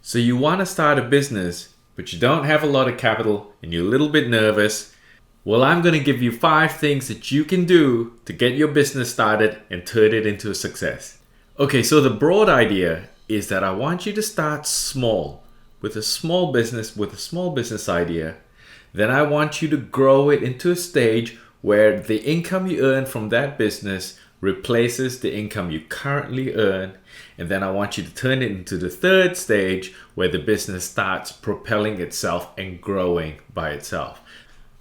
So you want to start a business, but you don't have a lot of capital and you're a little bit nervous. Well, I'm going to give you 5 things that you can do to get your business started and turn it into a success. Okay, so the broad idea is that I want you to start small with a small business idea. Then I want you to grow it into a stage where the income you earn from that business replaces the income you currently earn. And then I want you to turn it into the third stage where the business starts propelling itself and growing by itself.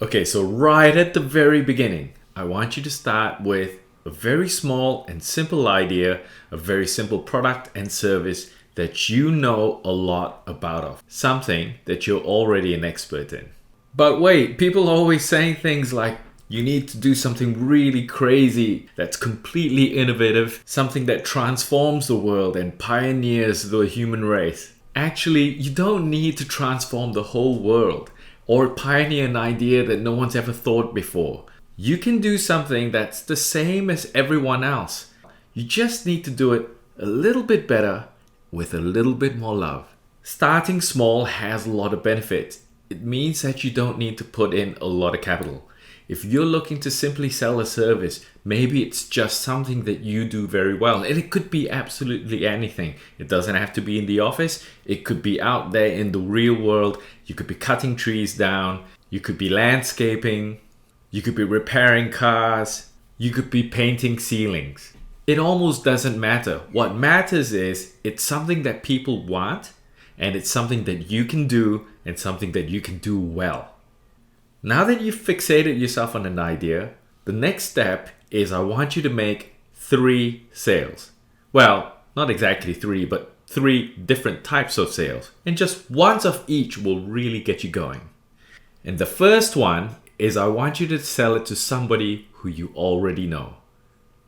Okay, so right at the very beginning, I want you to start with a very small and simple idea, a very simple product and service that you know a lot about, something that you're already an expert in. But wait, people are always saying things like, you need to do something really crazy that's completely innovative, something that transforms the world and pioneers the human race. Actually, you don't need to transform the whole world or pioneer an idea that no one's ever thought before. You can do something that's the same as everyone else. You just need to do it a little bit better with a little bit more love. Starting small has a lot of benefits. It means that you don't need to put in a lot of capital. If you're looking to simply sell a service, maybe it's just something that you do very well. And it could be absolutely anything. It doesn't have to be in the office. It could be out there in the real world. You could be cutting trees down. You could be landscaping. You could be repairing cars. You could be painting ceilings. It almost doesn't matter. What matters is it's something that people want, and it's something that you can do and something that you can do well. Now that you've fixated yourself on an idea, the next step is I want you to make 3 sales. Well, not exactly 3, but 3 different types of sales. And just once of each will really get you going. And the first one is I want you to sell it to somebody who you already know.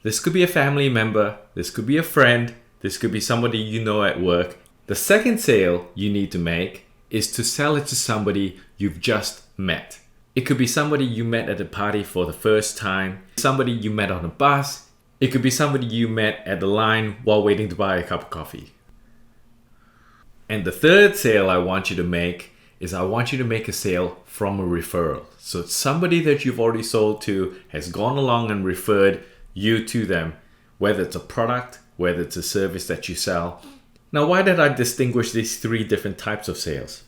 This could be a family member, this could be a friend, this could be somebody you know at work. The second sale you need to make is to sell it to somebody you've just met. It could be somebody you met at a party for the first time, somebody you met on a bus. It could be somebody you met at the line while waiting to buy a cup of coffee. And the third sale I want you to make is I want you to make a sale from a referral. So it's somebody that you've already sold to has gone along and referred you to them, whether it's a product, whether it's a service that you sell. Now, why did I distinguish these 3 different types of sales?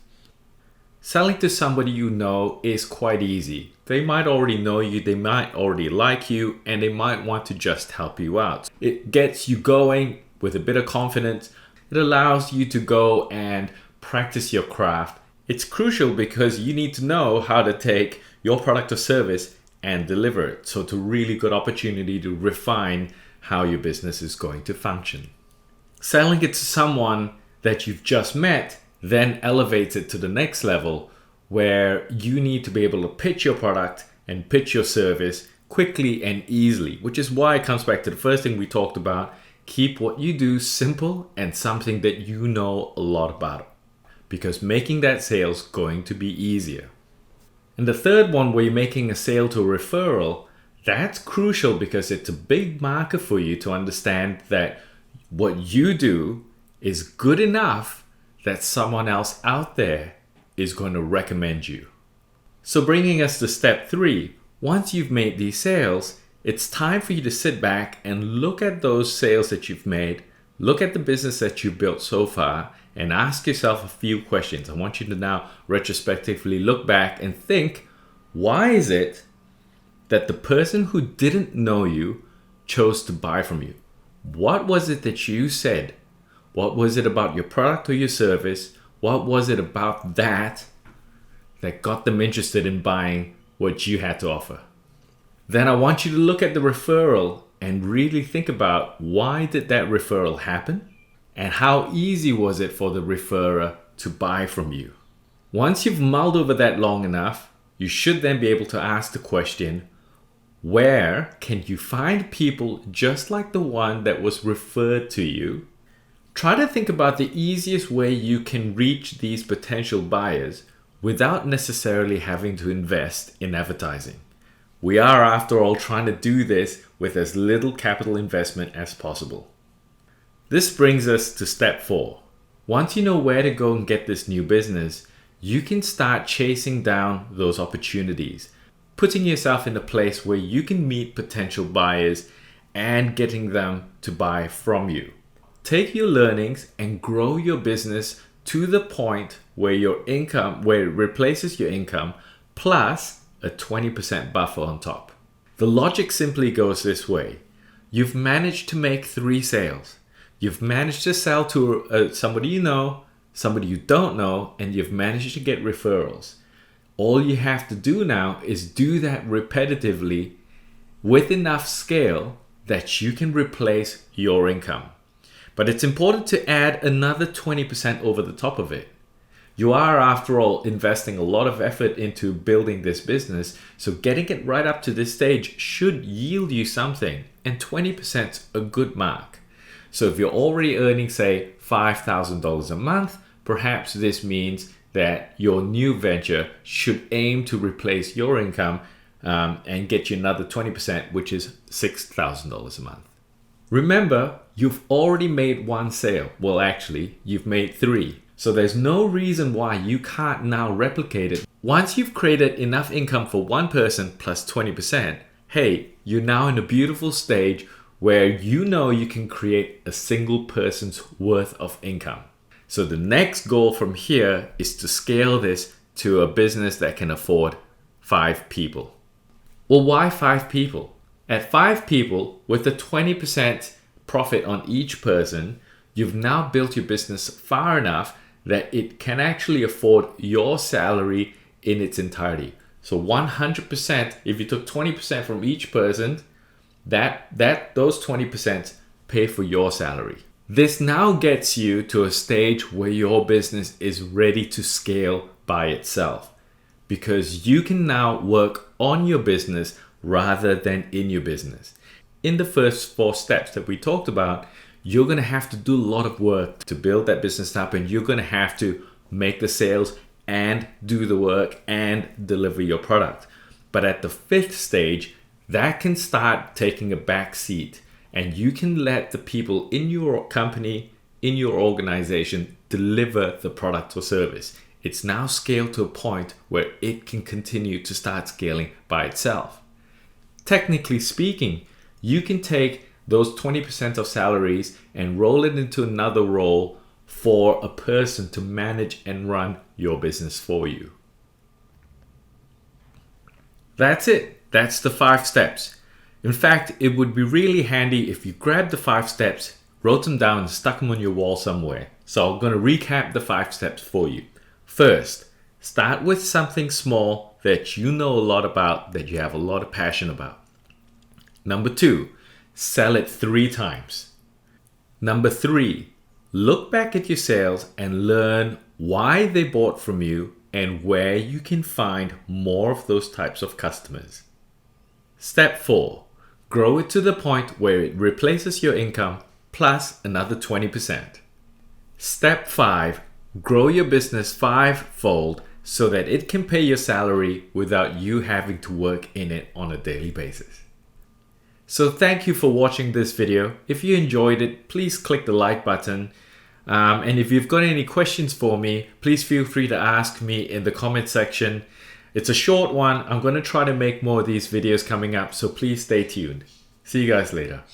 Selling to somebody you know is quite easy. They might already know you, they might already like you, and they might want to just help you out. It gets you going with a bit of confidence. It allows you to go and practice your craft. It's crucial because you need to know how to take your product or service and deliver it. So it's a really good opportunity to refine how your business is going to function. Selling it to someone that you've just met then elevates it to the next level where you need to be able to pitch your product and pitch your service quickly and easily, which is why it comes back to the first thing we talked about. Keep what you do simple and something that you know a lot about, because making that sale is going to be easier. And the third one, where you're making a sale to a referral, that's crucial because it's a big marker for you to understand that what you do is good enough that someone else out there is going to recommend you. So bringing us to step 3, once you've made these sales, it's time for you to sit back and look at those sales that you've made, look at the business that you've built so far, and ask yourself a few questions. I want you to now retrospectively look back and think, why is it that the person who didn't know you chose to buy from you? What was it that you said? What was it about your product or your service? What was it about that got them interested in buying what you had to offer? Then I want you to look at the referral and really think about, why did that referral happen? And how easy was it for the referrer to buy from you? Once you've mulled over that long enough, you should then be able to ask the question, where can you find people just like the one that was referred to you? Try to think about the easiest way you can reach these potential buyers without necessarily having to invest in advertising. We are, after all, trying to do this with as little capital investment as possible. This brings us to step 4. Once you know where to go and get this new business, you can start chasing down those opportunities, putting yourself in a place where you can meet potential buyers and getting them to buy from you. Take your learnings and grow your business to the point where it replaces your income plus a 20% buffer on top. The logic simply goes this way. You've managed to make 3 sales. You've managed to sell to somebody you know, somebody you don't know, and you've managed to get referrals. All you have to do now is do that repetitively with enough scale that you can replace your income. But it's important to add another 20% over the top of it. You are, after all, investing a lot of effort into building this business, so getting it right up to this stage should yield you something, and 20% is a good mark. So if you're already earning, say, $5,000 a month, perhaps this means that your new venture should aim to replace your income and get you another 20%, which is $6,000 a month. Remember, you've already made 1 sale. Well, actually, you've made 3. So there's no reason why you can't now replicate it. Once you've created enough income for 1 person plus 20%, hey, you're now in a beautiful stage where you know you can create a single person's worth of income. So the next goal from here is to scale this to a business that can afford 5 people. Well, why 5 people? At 5 people, with a 20% profit on each person, you've now built your business far enough that it can actually afford your salary in its entirety. So 100%, if you took 20% from each person, those 20% pay for your salary. This now gets you to a stage where your business is ready to scale by itself, because you can now work on your business rather than in your business. In the first 4 steps that we talked about, you're going to have to do a lot of work to build that business up, and you're going to have to make the sales and do the work and deliver your product. But at the 5th stage, that can start taking a back seat, and you can let the people in your company, in your organization, deliver the product or service. It's now scaled to a point where it can continue to start scaling by itself. Technically speaking, you can take those 20% of salaries and roll it into another role for a person to manage and run your business for you. That's it. That's the 5 steps. In fact, it would be really handy if you grabbed the 5 steps, wrote them down and stuck them on your wall somewhere. So I'm going to recap the 5 steps for you. First, start with something small that you know a lot about, that you have a lot of passion about. Number 2, sell it 3 times. Number 3, look back at your sales and learn why they bought from you and where you can find more of those types of customers. Step 4, grow it to the point where it replaces your income plus another 20%. Step 5, grow your business 5-fold so that it can pay your salary without you having to work in it on a daily basis. So thank you for watching this video. If you enjoyed it, please click the like button. And if you've got any questions for me, please feel free to ask me in the comment section. It's a short one. I'm going to try to make more of these videos coming up, so please stay tuned. See you guys later.